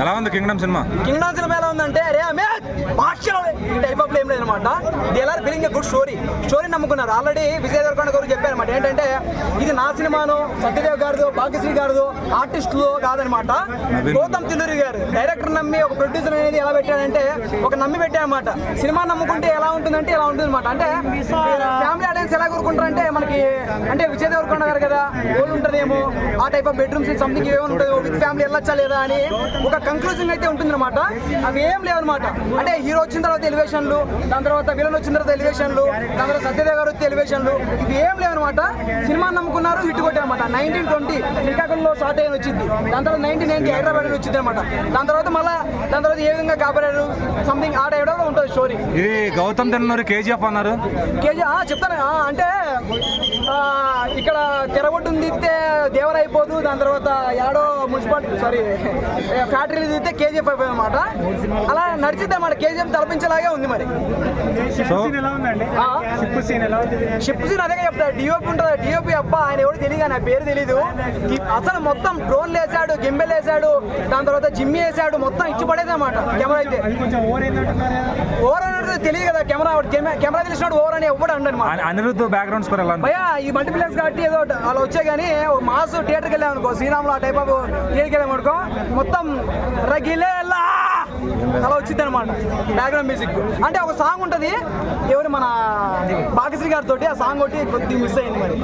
ఎలా ఉంది Kingdom cinema? Kingdom cinema ఎలా ఉందంటే ఈ టైప్ ఆఫ్ ఏం లేదనమాట. డిఎల్ఆర్ ఫిలింగ్ గుడ్ స్టోరీ నమ్ముకున్నారు. ఆల్రెడీ విజయ్ దేవరకొండ గారు చెప్పారనమాట ఏంటంటే ఇది నా సినిమాను సత్యదేవ్ గారిదో భాగ్యశ్రీ గారిదో ఆర్టిస్టులో కాదనమాట. గౌతమ్ తిల్లూరి గారు డైరెక్టర్ నమ్మి ఒక ప్రొడ్యూసర్ అనేది ఎలా పెట్టాడంటే ఒక నమ్మి పెట్టాడనమాట. సినిమా నమ్ముకుంటే ఎలా ఉంటుందంటే ఎలా ఉంటుంది అనమాట. అంటే ఫ్యామిలీ ఆడియన్స్ ఎలా కోరుకుంటారంటే మనకి అంటే విజయ్ దేవరకొండ గారు కదా ఓల్డ్ ఉంటుందేమో ఆ టైప్ ఆఫ్ బెడ్రూమ్స్ సంథింగ్ ఏముంటుందో విత్ ఫ్యామిలీ వెళ్ళొచ్చా లేదా అని ఒక కంక్లూజన్ అయితే ఉంటుందన్నమాట. అవి ఏం లేవన్నమాట. అంటే హీరో వచ్చిన తర్వాత ఎలివేషన్లు, దాని తర్వాత విలన్ వచ్చిన తర్వాత ఎలివేషన్లు, దాని తర్వాత సత్యదేవ్ గారు వచ్చే ఎలివేషన్లు, ఇవి ఏం లేవన్నమాట. సినిమా నమ్ముకున్నారు, హిట్ కొట్టారనమాట. 1920 శ్రీకాకుళంలో షార్ట్ అయిన వచ్చింది, దాని తర్వాత 1990 హైదరాబాద్ అని వచ్చింది అనమాట. దాని తర్వాత ఏ విధంగా కాపాడారు సంథింగ్ ఆ టైప్ లో ఉంటుంది స్టోరీ. ఇది గౌతమ్ తిన్నూరి కేజీఎఫ్ అన్నారు. చెప్తాను అంటే ఇక్కడ తెరగొట్టుని తీస్తే దేవర అయిపోదు, దాని తర్వాత యాడో మున్సిపాలిటీ ఫ్యాక్టరీలు తీస్తే కేజీఎఫ్ అయిపోయింది అనమాట. అలా నడిచిద్ది అనమాట. కేజీఎఫ్ తలపించేలాగే ఉంది మరి. షిప్ సీన్ అదే చెప్తా. డిఓపి ఉంటుంది. డిఓపి అబ్బా ఆయన ఎవరు తెలియదు, నా పేరు తెలీదు. అసలు మొత్తం డ్రోన్లు వేసాడు, గింబెల్ వేసాడు, దాని తర్వాత జిమ్మి వేసాడు, మొత్తం ఇచ్చి పడేది అనమాట. కెమెరా అయితే ఓవర్ అనేది తెలియదు కదా. కెమెరా తెలిసినాడు ఓవర్ అని ఎవ్వడు అండి అనమాట. అనిరుద్ధ్ బ్యాక్గ్రౌండ్ స్కోర్ ఎలా? భయ ఈ మల్టీప్లెక్స్ కాబట్టి ఏదో అలా వచ్చే కానీ మాస్ థియేటర్కి వెళ్ళాం అనుకో, శ్రీరాములు ఆ టైప్ ఆఫ్ థియేటర్కి వెళ్ళాం అనుకో, మొత్తం రగిలేలా అలా వచ్చింది అనమాట. బ్యాక్గ్రౌండ్ మ్యూజిక్ అంటే ఒక సాంగ్ ఉంటుంది ఎవరు మన భాగ్యశ్రీ గారితో, ఆ సాంగ్ ఒకటి కొద్దిగా మిస్ అయింది మరి.